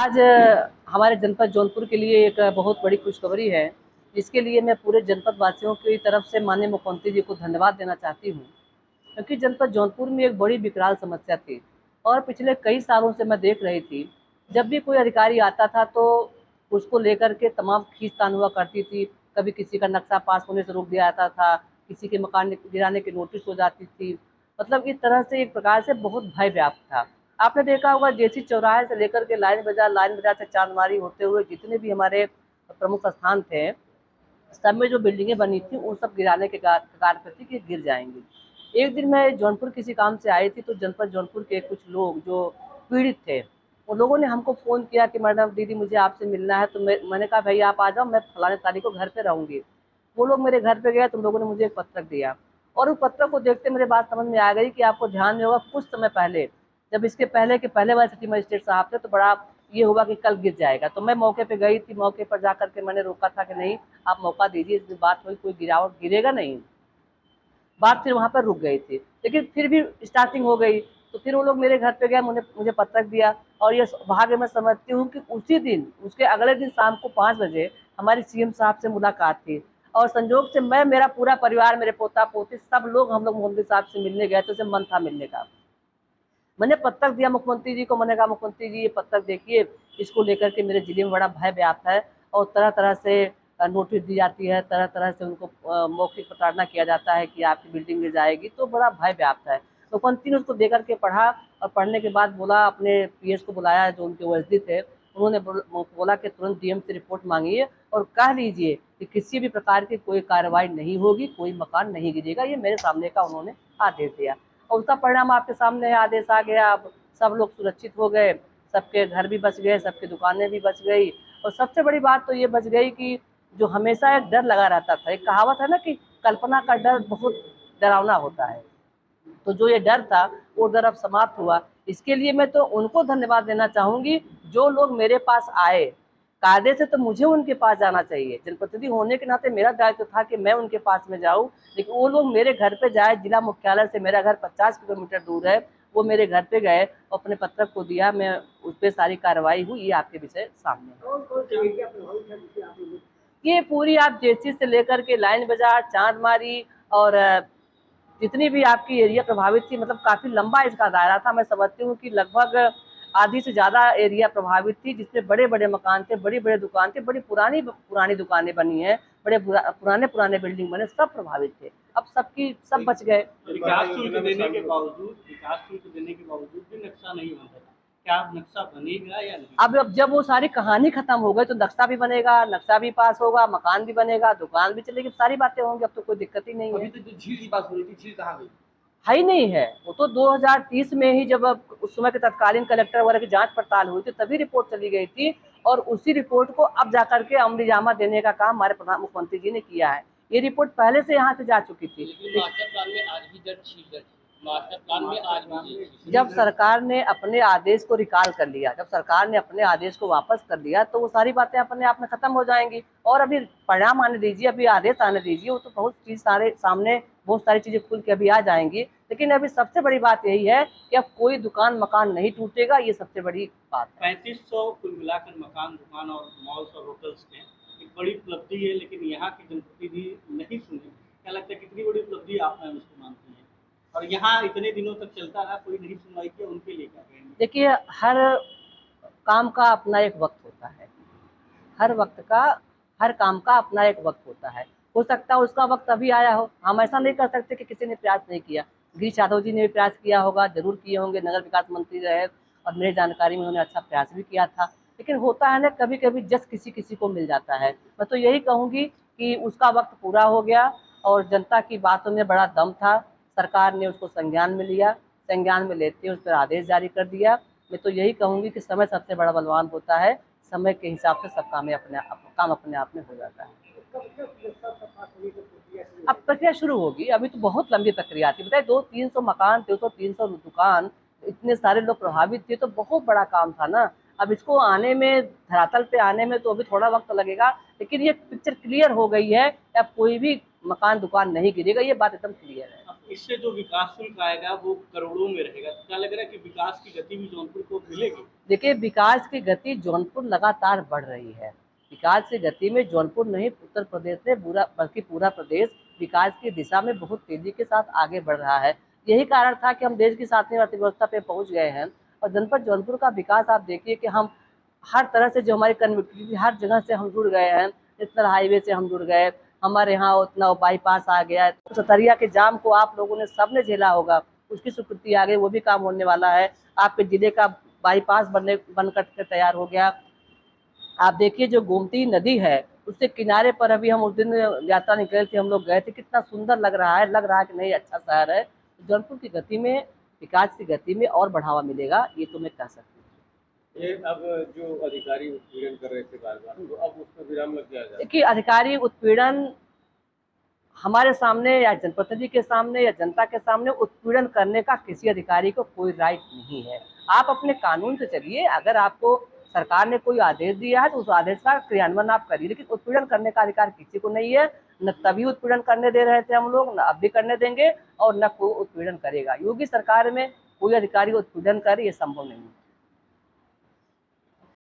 आज हमारे जनपद जौनपुर के लिए एक बहुत बड़ी खुशखबरी है, जिसके लिए मैं पूरे जनपद वासियों की तरफ से माननीय मुख्यमंत्री जी को धन्यवाद देना चाहती हूँ। क्योंकि जनपद जौनपुर में एक बड़ी विकराल समस्या थी और पिछले कई सालों से मैं देख रही थी, जब भी कोई अधिकारी आता था तो उसको लेकर के तमाम खींचतान हुआ करती थी। कभी किसी का नक्शा पास होने से रोक दिया जाता था, किसी के मकान गिराने की नोटिस हो जाती थी। मतलब इस तरह से एक प्रकार से बहुत भय व्याप्त था। आपने देखा होगा जेसी चौराहे से लेकर के लाइन बाजार से चांदमारी होते हुए जितने भी हमारे प्रमुख स्थान थे, सब में जो बिल्डिंगें बनी थी वो सब गिराने के कगार पर थी कि गिर जाएंगी। एक दिन मैं जौनपुर किसी काम से आई थी, तो जनपद जौनपुर के कुछ लोग जो पीड़ित थे, उन लोगों ने हमको फ़ोन किया कि मैडम दीदी मुझे आपसे मिलना है। तो मैंने कहा भैया आप आ जाओ, मैं फलाने तारीख को घर पे रहूँगी। वो लोग मेरे घर पे गए, तो उन लोगों ने मुझे एक पत्रक दिया और उस पत्रक को देखते मेरे बात समझ में आ गई कि आपको ध्यान में होगा कुछ समय पहले, जब इसके पहले के पहले वाले सिटी मजिस्ट्रेट साहब थे, तो बड़ा ये हुआ कि कल गिर जाएगा। तो मैं मौके पे गई थी, मौके पर जा करके मैंने रोका था कि नहीं आप मौका दीजिए, इसमें बात हुई कोई गिरावट गिरेगा नहीं। बात फिर वहाँ पर रुक गई थी, लेकिन फिर भी स्टार्टिंग हो गई। तो फिर वो लोग मेरे घर पे गए, मुझे पत्रक दिया और ये भाग्य मैं समझती हूँ कि उसी दिन उसके अगले दिन शाम को 5 बजे हमारी सीएम साहब से मुलाकात थी और संजोग से मैं, मेरा पूरा परिवार, मेरे पोता पोती सब लोग, हम लोग मुख्यमंत्री साहब से मिलने गए, तो उसे मन था मिलने का। मैंने पत्रक दिया मुख्यमंत्री जी को, मैंने कहा मुख्यमंत्री जी ये पत्रक देखिए, इसको लेकर के मेरे जिले में बड़ा भय व्याप्त है और तरह तरह से नोटिस दी जाती है, तरह तरह से उनको मौखिक प्रताड़ना किया जाता है कि आपकी बिल्डिंग गिर जाएगी, तो बड़ा भय व्याप्त है। मुख्यमंत्री ने उसको दे करके पढ़ा और पढ़ने के बाद बोला, अपने पीएस को बुलाया जो उनके ओएसडी थे, उन्होंने बोला कि तुरंत डीएम से रिपोर्ट मांगिए और कह दीजिए कि किसी भी प्रकार की कोई कार्रवाई नहीं होगी, कोई मकान नहीं गिरेगा। ये मेरे सामने का उन्होंने आदेश दिया और उसका परिणाम आपके सामने है, आदेश आ गया। अब सब लोग सुरक्षित हो गए, सबके घर भी बच गए, सबकी दुकानें भी बच गई और सबसे बड़ी बात तो ये बच गई कि जो हमेशा एक डर लगा रहता था, एक कहावत है ना कि कल्पना का डर बहुत डरावना होता है, तो जो ये डर था वो डर अब समाप्त हुआ। इसके लिए मैं तो उनको धन्यवाद देना चाहूँगी जो लोग मेरे पास आए। कायदे से तो मुझे उनके पास जाना चाहिए, जनप्रतिनिधि होने के नाते मेरा दायित्व था कि मैं उनके पास में जाऊँ, लेकिन वो लोग मेरे घर पे जाए। जिला मुख्यालय से मेरा घर 50 किलोमीटर दूर है, वो मेरे घर पे गए और अपने पत्रक को दिया, मैं उस पर सारी कार्रवाई हुई। ये आपके विषय सामने है। ये पूरी आप जेसी से लेकर के लाइन बाजार, चांदमारी और जितनी भी आपकी एरिया प्रभावित थी, मतलब काफ़ी लंबा इसका दायरा था। मैं समझती हूँ कि लगभग आधी से ज़्यादा एरिया प्रभावित थी, जिसमें बड़े-बड़े मकान थे, बड़ी-बड़ी दुकान थी, बड़ी पुरानी पुरानी दुकानें बनी हैं, बड़े पुराने बिल्डिंग बने, सब प्रभावित थे। अब सब बच गए। विकास शुल्क देने के बावजूद भी नक्शा नहीं बन रहा, क्या अब नक्शा बनेगा या नहीं? अब जब वो सारी कहानी खत्म हो गई तो नक्शा भी बनेगा, नक्शा भी पास होगा, मकान भी बनेगा, दुकान भी चलेगी, सारी बातें होंगी। अब तो कोई दिक्कत ही नहीं है। अभी तो जो झील की बात हो रही थी, झील कहाँ गई? है ही नहीं है। वो तो 2030 में ही, जब उस समय के तत्कालीन कलेक्टर वगैरह की जांच पड़ताल हुई थी, तभी रिपोर्ट चली गई थी और उसी रिपोर्ट को अब जाकर के अमलीजामा देने का काम हमारे प्रधान मुख्यमंत्री जी ने किया है। ये रिपोर्ट पहले से यहाँ से जा चुकी थी। मास्टर प्लान में आज भी मास्टर प्लान में आज भी जब सरकार ने अपने आदेश को रिकॉल कर लिया, जब सरकार ने अपने आदेश को वापस कर लिया, तो वो सारी बातें अपने आप में खत्म हो जाएंगी और अभी परिणाम आने दीजिए, अभी आदेश आने दीजिए, वो तो बहुत चीज़ सारे सामने, बहुत सारी चीज़ें खुल के अभी आ जाएंगी। लेकिन अभी सबसे बड़ी बात यही है कि अब कोई दुकान मकान नहीं टूटेगा, ये सबसे बड़ी बात है। 3500 कुल मिलाकर मकान, दुकान और मॉल्स और होटल्स में एक बड़ी उपलब्धि है, लेकिन यहाँ के जनप्रतिनिधि नहीं सुने। क्या लगता है कितनी बड़ी उपलब्धि आप मैम इसको मानती हैं? और यहाँ इतने दिनों तक चलता रहा, कोई नहीं सुनवाई किया, उनके लिए क्या कहेंगे? देखिए, हर काम का अपना एक वक्त होता है, हर वक्त का, हर काम का अपना एक वक्त होता है। हो सकता है उसका वक्त अभी आया हो, हम ऐसा नहीं कर सकते कि किसी ने प्रयास नहीं किया। गिरीश यादव जी ने भी प्रयास किया होगा, जरूर किए होंगे, नगर विकास मंत्री रहे और मेरी जानकारी में उन्होंने अच्छा प्रयास भी किया था। लेकिन होता है ना, कभी कभी जस किसी किसी को मिल जाता है। मैं तो यही कहूँगी कि उसका वक्त पूरा हो गया और जनता की बातों में बड़ा दम था, सरकार ने उसको संज्ञान में लिया, संज्ञान में लेते उस पर आदेश जारी कर दिया। मैं तो यही कहूँगी कि समय सबसे बड़ा बलवान होता है, समय के हिसाब से सब काम अपने आप में हो जाता है। अब प्रक्रिया शुरू होगी, अभी तो बहुत लंबी प्रक्रिया थी। बताइए, 200-300 मकान, 200-300 दुकान, इतने सारे लोग प्रभावित थे, तो बहुत बड़ा काम था ना। अब इसको आने में, धरातल पे आने में तो अभी थोड़ा वक्त लगेगा, लेकिन ये पिक्चर क्लियर हो गई है। अब कोई भी मकान दुकान नहीं गिरेगा, ये बात एकदम क्लियर है। इससे जो विकास शुल्क आएगा वो करोड़ों में रहेगा, तो क्या लग रहा है कि विकास की गति भी जौनपुर को मिलेगी? देखिए, विकास की गति जौनपुर लगातार बढ़ रही है। विकास की गति में जौनपुर नहीं, उत्तर प्रदेश ने बल्कि पूरा प्रदेश विकास की दिशा में बहुत तेजी के साथ आगे बढ़ रहा है। यही कारण था कि हम देश की 7वीं अर्थव्यवस्था पे पहुंच गए हैं। और जनपद जौनपुर का विकास आप देखिए कि हम हर तरह से जो हमारी कनेक्टिविटी थी, हर जगह से हम जुड़ गए हैं। नेशनल हाईवे से हम जुड़ गए, हमारे यहाँ उतना बाईपास आ गया है। सतरिया के जाम को आप लोगों ने सबने झेला होगा, उसकी स्वीकृति आ गई, वो भी काम होने वाला है। आपके जिले का बाईपास बनकर के तैयार हो गया। आप देखिए, जो गोमती नदी है उसके किनारे पर अभी हम उस दिन यात्रा निकले थे, हम लोग गए थे, कितना सुंदर लग रहा है कि नहीं, अच्छा शहर है। जौनपुर की गति में, विकास की गति में और बढ़ावा मिलेगा, ये तो मैं कह सकती हूँ। ये अब जो अधिकारी उत्पीड़न कर रहे थे बार-बार, तो अब उस पर विराम लग जाएगा? देखिए, अधिकारी उत्पीड़न हमारे सामने या जनप्रतिनिधि के सामने या जनता के सामने उत्पीड़न करने का किसी अधिकारी को कोई राइट नहीं है। आप अपने कानून से चलिए, अगर आपको सरकार ने कोई आदेश दिया है तो उस आदेश का क्रियान्वयन आप करिए, लेकिन उत्पीड़न करने का अधिकार किसी को नहीं है। न तभी उत्पीड़न करने दे रहे थे हम लोग, न अब भी करने देंगे और न कोई उत्पीड़न करेगा। योगी सरकार में कोई अधिकारी उत्पीड़न करे, ये संभव नहीं है।